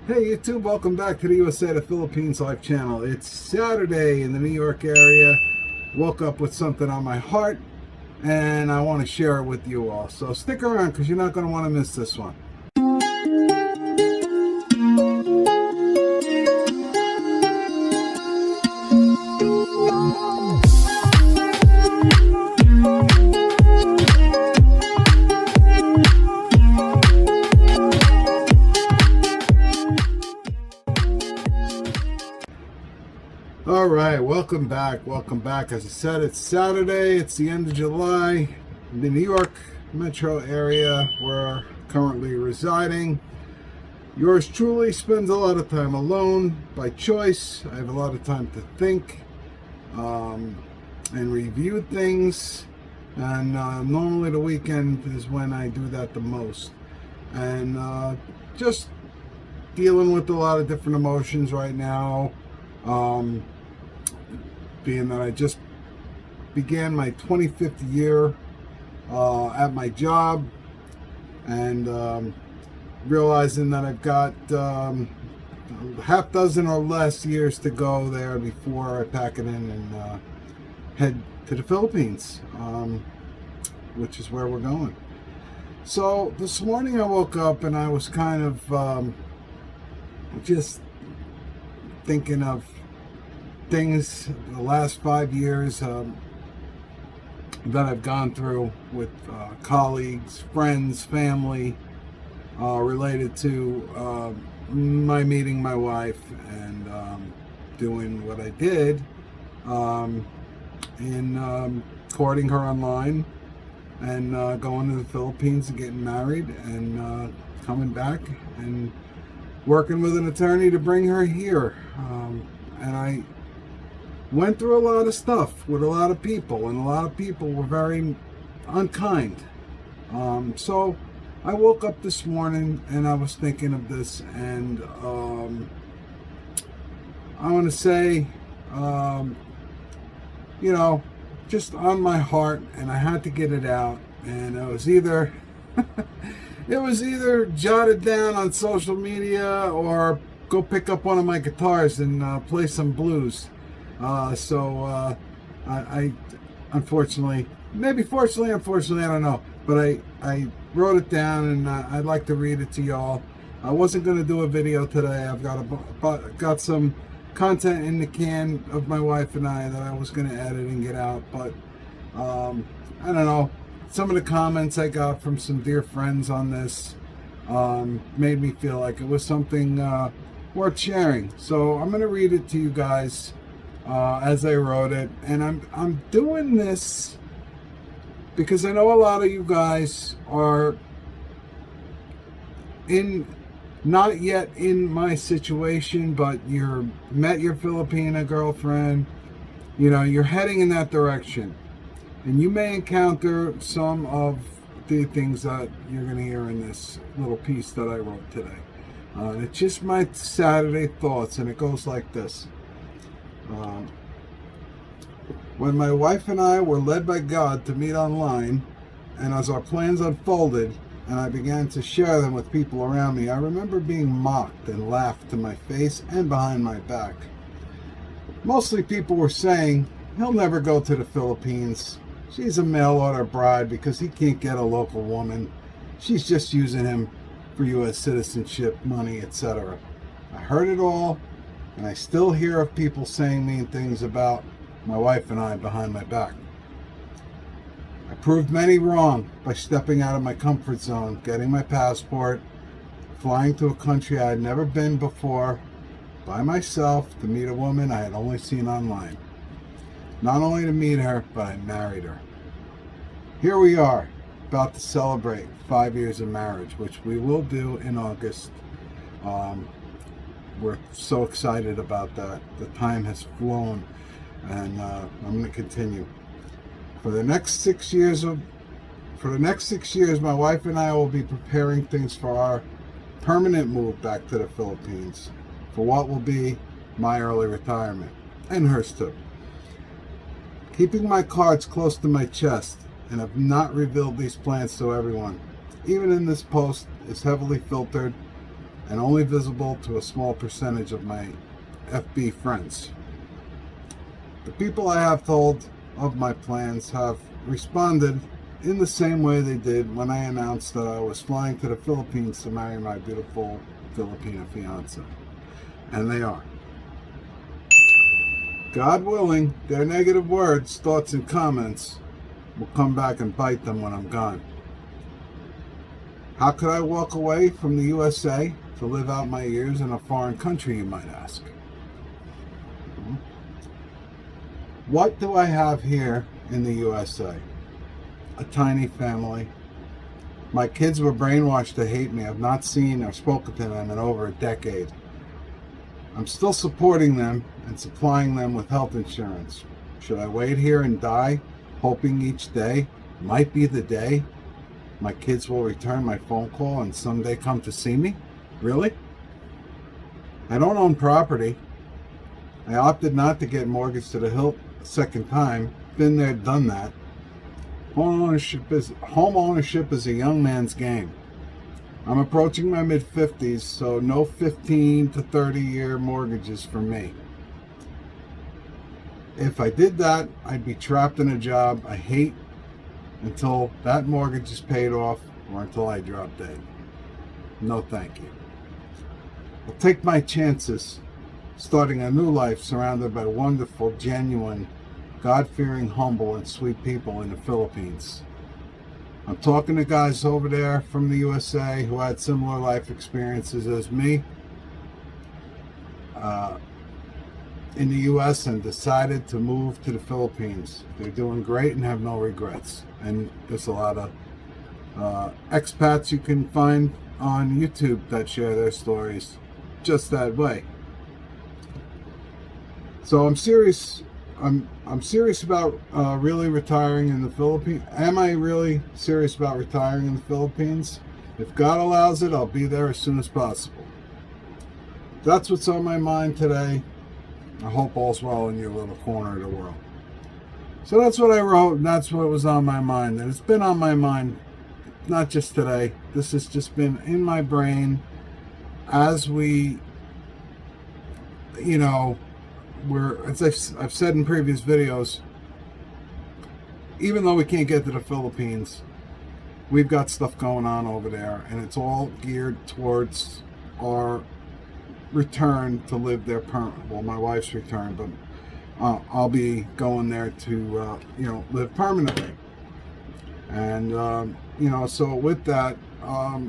Hey YouTube, welcome back to the USA to Philippines Life channel. It's Saturday in the New York area. Woke up with something on my heart and I want to share it with you all. So stick around because you're not going to want to miss this one. All right, welcome back. As I said, it's Saturday. It's the end of July. In the New York metro area where I'm currently residing. Yours truly spends a lot of time alone by choice. I have a lot of time to think and review things. And normally the weekend is when I do that the most. And just dealing with a lot of different emotions right now. Being that I just began my 25th year at my job, and realizing that I've got half dozen or less years to go there before I pack it in and head to the Philippines, which is where we're going. So this morning I woke up and I was kind of just thinking of things the last 5 years that I've gone through with colleagues, friends, family, related to my meeting my wife and doing what I did in courting her online and going to the Philippines and getting married and coming back and working with an attorney to bring her here. And I went through a lot of stuff with a lot of people, and a lot of people were very unkind. So I woke up this morning and I was thinking of this, and I want to say, just on my heart, and I had to get it out. And it was either jotted down on social media or go pick up one of my guitars and play some blues. So I unfortunately, maybe fortunately, unfortunately, I don't know, but I wrote it down, and I'd like to read it to y'all. I wasn't going to do a video today. I've got some content in the can of my wife and I that I was going to edit and get out, but I don't know. Some of the comments I got from some dear friends on this made me feel like it was something worth sharing. So I'm going to read it to you guys as I wrote it, and I'm doing this because I know a lot of you guys are not yet in my situation, but you're met your Filipina girlfriend, you're heading in that direction, and you may encounter some of the things that you're going to hear in this little piece that I wrote today. It's just my Saturday thoughts, and it goes like this. When my wife and I were led by God to meet online, and as our plans unfolded and I began to share them with people around me, I remember being mocked and laughed to my face and behind my back. Mostly people were saying, he'll never go to the Philippines. She's a mail order bride because he can't get a local woman. She's just using him for U.S. citizenship, money, etc. I heard it all, and I still hear of people saying mean things about my wife and I behind my back. I proved many wrong by stepping out of my comfort zone, getting my passport, flying to a country I had never been before, by myself, to meet a woman I had only seen online. Not only to meet her, but I married her. Here we are, about to celebrate 5 years of marriage, which we will do in August. We're so excited about that. The time has flown, and I'm going to continue. For the next 6 years, my wife and I will be preparing things for our permanent move back to the Philippines, for what will be my early retirement, and hers too. Keeping my cards close to my chest, and have not revealed these plans to everyone. Even in this post is heavily filtered and only visible to a small percentage of my FB friends. The people I have told of my plans have responded in the same way they did when I announced that I was flying to the Philippines to marry my beautiful Filipina fiance. And they are. God willing, their negative words, thoughts, and comments will come back and bite them when I'm gone. How could I walk away from the USA to live out my years in a foreign country, you might ask? What do I have here in the USA? A tiny family. My kids were brainwashed to hate me. I've not seen or spoken to them in over a decade. I'm still supporting them and supplying them with health insurance. Should I wait here and die, hoping each day might be the day my kids will return my phone call and someday come to see me? Really? I don't own property. I opted not to get mortgaged to the hilt a second time. Been there, done that. Home ownership is a young man's game. I'm approaching my mid-50s, so no 15 to 30-year mortgages for me. If I did that, I'd be trapped in a job I hate until that mortgage is paid off or until I drop dead. No thank you. I'll take my chances starting a new life surrounded by wonderful, genuine, God-fearing, humble, and sweet people in the Philippines. I'm talking to guys over there from the USA who had similar life experiences as me in the US and decided to move to the Philippines. They're doing great and have no regrets. And there's a lot of expats you can find on YouTube that share their stories just that way. So I'm serious. I'm serious about really retiring in the Philippines. Am I really serious about retiring in the Philippines? If God allows it, I'll be there as soon as possible. That's what's on my mind today. I hope all's well in your little corner of the world. So that's what I wrote, and that's what was on my mind. And it's been on my mind, not just today. This has just been in my brain as we, as I've said in previous videos, even though we can't get to the Philippines, we've got stuff going on over there, and it's all geared towards our return to live there permanently. Well, my wife's return, but I'll be going there to live permanently. And so with that, I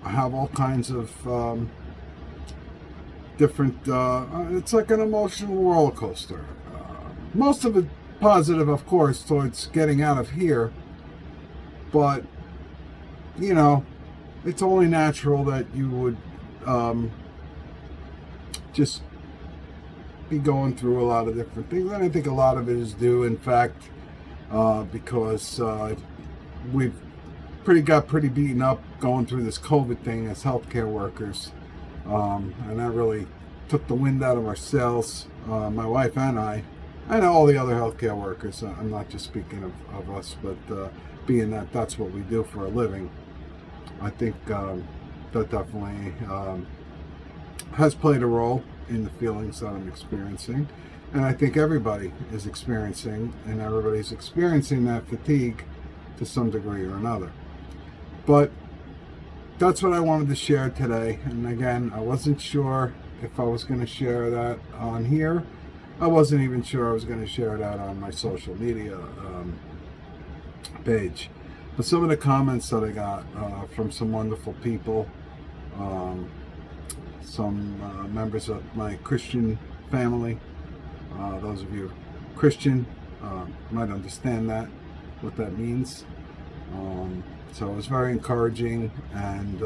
have all kinds of different, it's like an emotional roller coaster. Most of it positive, of course, towards getting out of here, but it's only natural that you would just be going through a lot of different things. And I think a lot of it is due, in fact, because we've got pretty beaten up going through this COVID thing as healthcare workers. And that really took the wind out of our sails, my wife and I all the other healthcare workers. I'm not just speaking of us, but being that that's what we do for a living, I think that definitely has played a role in the feelings that I'm experiencing. And I think everybody is experiencing, and everybody's experiencing that fatigue to some degree or another. But that's what I wanted to share today. And again, I wasn't sure if I was going to share that on here. I wasn't even sure I was going to share that on my social media page. But some of the comments that I got from some wonderful people, some members of my Christian family, those of you Christian might understand what that means. So it was very encouraging, and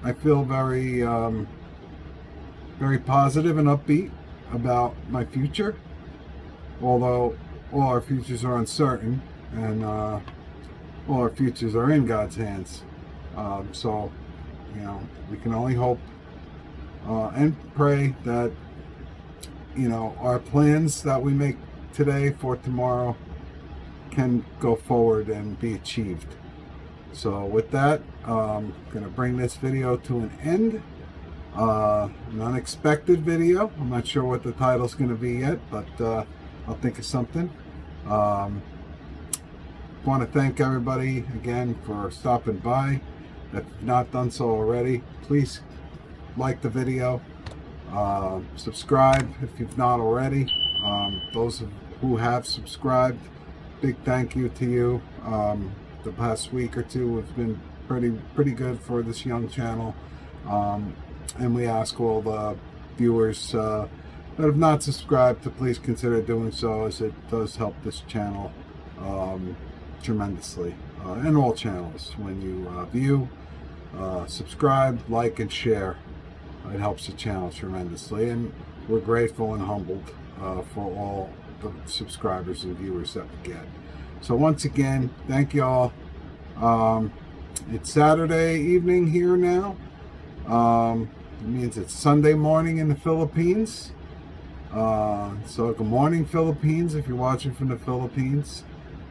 I feel very very positive and upbeat about my future, although all our futures are uncertain, and all our futures are in God's hands. So we can only hope and pray that our plans that we make today for tomorrow can go forward and be achieved. So with that, I'm going to bring this video to an end. An unexpected video. I'm not sure what the title's going to be yet, but I'll think of something. Want to thank everybody again for stopping by. If you've not done so already, please like the video, subscribe if you've not already. Those who have subscribed, big thank you to you. The past week or two have been pretty good for this young channel, and we ask all the viewers that have not subscribed to please consider doing so, as it does help this channel tremendously, and all channels. When you view, subscribe, like, and share, it helps the channel tremendously, and we're grateful and humbled for all the subscribers and viewers that we get. So once again, thank you all. It's Saturday evening here now. It means it's Sunday morning in the Philippines. So good morning, Philippines, if you're watching from the Philippines.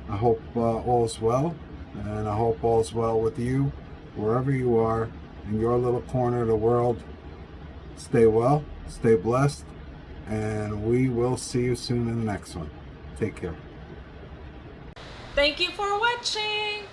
I hope all's well, and I hope all's well with you, wherever you are, in your little corner of the world. Stay well, stay blessed, and we will see you soon in the next one. Take care. Thank you for watching.